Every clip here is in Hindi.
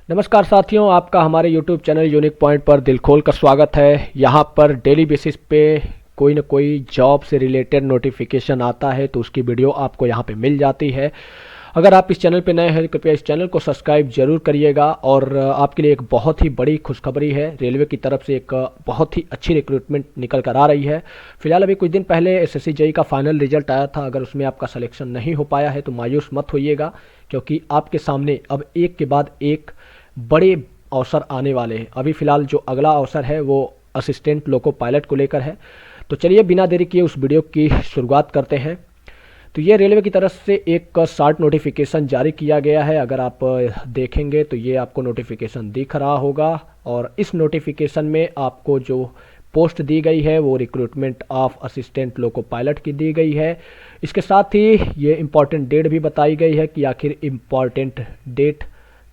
नमस्कार साथियों, आपका हमारे YouTube चैनल यूनिक पॉइंट पर दिल खोल कर स्वागत है। यहाँ पर डेली बेसिस पे कोई ना कोई जॉब से रिलेटेड नोटिफिकेशन आता है तो उसकी वीडियो आपको यहाँ पे मिल जाती है। अगर आप इस चैनल पे नए हैं तो कृपया इस चैनल को सब्सक्राइब जरूर करिएगा। और आपके लिए एक बहुत ही बड़ी खुशखबरी है, रेलवे की तरफ से एक बहुत ही अच्छी रिक्रूटमेंट निकल कर आ रही है। फिलहाल अभी कुछ दिन पहले एसएससी जेईई का फाइनल रिजल्ट आया था। अगर उसमें आपका सिलेक्शन नहीं हो पाया है तो मायूस मत होइएगा, क्योंकि आपके सामने अब एक के बाद एक बड़े अवसर आने वाले हैं। अभी फ़िलहाल जो अगला अवसर है वो असिस्टेंट लोको पायलट को लेकर है। तो चलिए बिना देरी किए उस वीडियो की शुरुआत करते हैं। तो ये रेलवे की तरफ से एक शॉर्ट नोटिफिकेशन जारी किया गया है। अगर आप देखेंगे तो ये आपको नोटिफिकेशन दिख रहा होगा, और इस नोटिफिकेशन में आपको जो पोस्ट दी गई है वो recruitment of assistant loco pilot की दी गई है। इसके साथ ही ये इम्पॉर्टेंट डेट भी बताई गई है कि आखिर इम्पॉर्टेंट डेट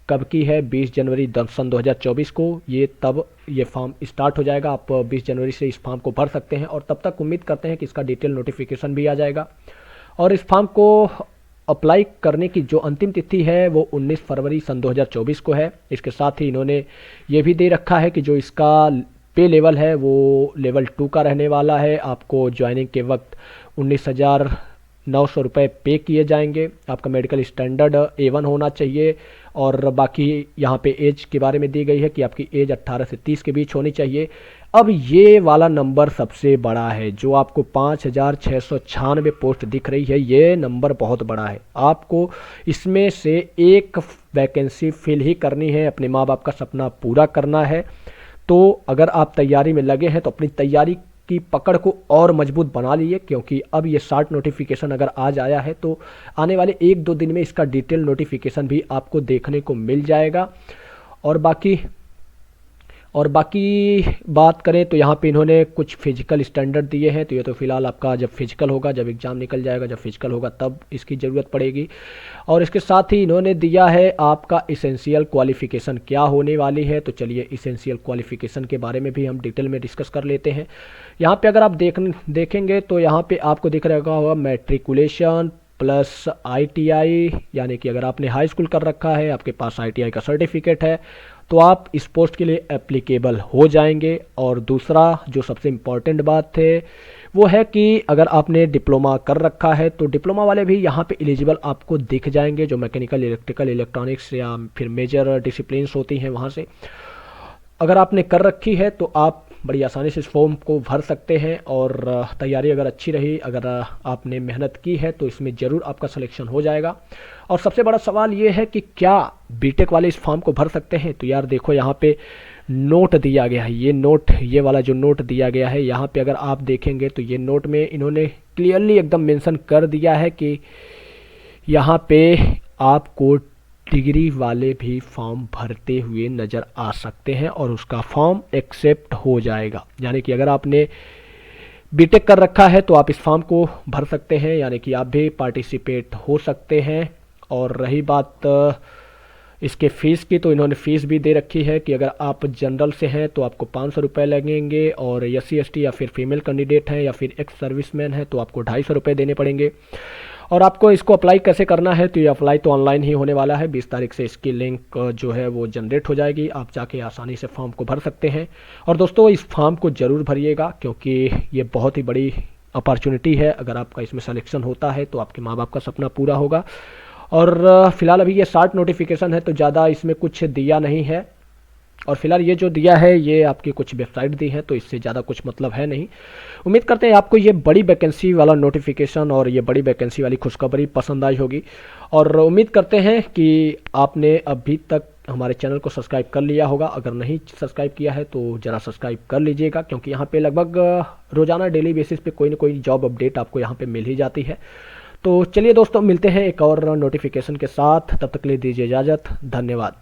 कब की है। 20 जनवरी सन 2024 को ये फॉर्म स्टार्ट हो जाएगा। आप 20 जनवरी से इस फॉर्म को भर सकते हैं, और तब तक उम्मीद करते हैं कि इसका डिटेल नोटिफिकेशन भी आ जाएगा। और इस फॉर्म को अप्लाई करने की जो अंतिम तिथि है वो 19 फरवरी सन 2024 को है। इसके साथ ही इन्होंने ये भी दे रखा है कि जो इसका पे लेवल है वो लेवल 2 का रहने वाला है। आपको ज्वाइनिंग के वक्त 19,900 रुपये पे किए जाएंगे। आपका मेडिकल स्टैंडर्ड A1 होना चाहिए, और बाकी यहाँ पे एज के बारे में दी गई है कि आपकी एज 18 से 30 के बीच होनी चाहिए। अब ये वाला नंबर सबसे बड़ा है, जो आपको 5,696 पोस्ट दिख रही है, ये नंबर बहुत बड़ा है। आपको इसमें से एक वैकेंसी फिल ही करनी है, अपने माँ बाप का सपना पूरा करना है। तो अगर आप तैयारी में लगे हैं तो अपनी तैयारी की पकड़ को और मजबूत बना लीजिए, क्योंकि अब ये शॉर्ट नोटिफिकेशन अगर आज आया है तो आने वाले 1-2 दिन में इसका डिटेल नोटिफिकेशन भी आपको देखने को मिल जाएगा। और बाकी बात करें तो यहाँ पे इन्होंने कुछ फिजिकल स्टैंडर्ड दिए हैं। तो ये तो फिलहाल आपका जब फिजिकल होगा, जब एग्ज़ाम निकल जाएगा, जब फिजिकल होगा तब इसकी ज़रूरत पड़ेगी। और इसके साथ ही इन्होंने दिया है आपका इसेंशियल क्वालिफ़िकेशन क्या होने वाली है। तो चलिए इसेंशियल क्वालिफ़िकेशन के बारे में भी हम डिटेल में डिस्कस कर लेते हैं। यहाँ पे अगर आप देखेंगे तो यहाँ पे आपको दिख रहा होगा मैट्रिकुलेशन प्लस ITI, यानी कि अगर आपने हाई स्कूल कर रखा है, आपके पास ITI का सर्टिफिकेट है, तो आप इस पोस्ट के लिए एप्लीकेबल हो जाएंगे। और दूसरा जो सबसे इम्पॉर्टेंट बात है वो है कि अगर आपने डिप्लोमा कर रखा है तो डिप्लोमा वाले भी यहाँ पे एलिजिबल आपको दिख जाएंगे, जो मैकेनिकल, इलेक्ट्रिकल, इलेक्ट्रॉनिक्स या फिर मेजर डिसिप्लिन्स होती हैं वहाँ से। अगर आपने कर रखी है तो आप बड़ी आसानी से इस फॉर्म को भर सकते हैं। और तैयारी अगर अच्छी रही, अगर आपने मेहनत की है तो इसमें ज़रूर आपका सिलेक्शन हो जाएगा। और सबसे बड़ा सवाल ये है कि क्या बीटेक वाले इस फॉर्म को भर सकते हैं। तो यार देखो, यहाँ पे नोट दिया गया है, ये वाला जो नोट दिया गया है, यहाँ पे अगर आप देखेंगे तो ये नोट में इन्होंने क्लियरली एकदम मेंशन कर दिया है कि यहाँ पे आपको डिग्री वाले भी फॉर्म भरते हुए नज़र आ सकते हैं, और उसका फॉर्म एक्सेप्ट हो जाएगा। यानी कि अगर आपने बीटेक कर रखा है तो आप इस फॉर्म को भर सकते हैं, यानी कि आप भी पार्टिसिपेट हो सकते हैं। और रही बात इसके फ़ीस की, तो इन्होंने फ़ीस भी दे रखी है कि अगर आप जनरल से हैं तो आपको 500 रुपये लगेंगे, और SC ST या फिर फीमेल कैंडिडेट हैं या फिर एक्स सर्विसमैन है तो आपको 250 रुपये देने पड़ेंगे। और आपको इसको अप्लाई कैसे करना है, तो ये अप्लाई तो ऑनलाइन ही होने वाला है। 20 तारीख से इसकी लिंक जो है वो जनरेट हो जाएगी, आप जाके आसानी से फॉर्म को भर सकते हैं। और दोस्तों इस फॉर्म को ज़रूर भरिएगा, क्योंकि ये बहुत ही बड़ी अपॉर्चुनिटी है। अगर आपका इसमें सिलेक्शन होता है तो आपके माँ बाप का सपना पूरा होगा। और फिलहाल अभी ये शॉर्ट नोटिफिकेशन है तो ज़्यादा इसमें कुछ दिया नहीं है। और फिलहाल ये जो दिया है ये आपकी कुछ वेबसाइट दी है, तो इससे ज़्यादा कुछ मतलब है नहीं। उम्मीद करते हैं आपको ये बड़ी वैकेंसी वाला नोटिफिकेशन और ये बड़ी वैकेंसी वाली खुशखबरी पसंद आई होगी। और उम्मीद करते हैं कि आपने अभी तक हमारे चैनल को सब्सक्राइब कर लिया होगा। अगर नहीं सब्सक्राइब किया है तो ज़रा सब्सक्राइब कर लीजिएगा, क्योंकि यहाँ पे लगभग रोज़ाना डेली बेसिस पे कोई ना कोई जॉब अपडेट आपको यहाँ पे मिल ही जाती है। तो चलिए दोस्तों, मिलते हैं एक और नोटिफिकेशन के साथ। तब तक के लिए दीजिए इजाज़त। धन्यवाद।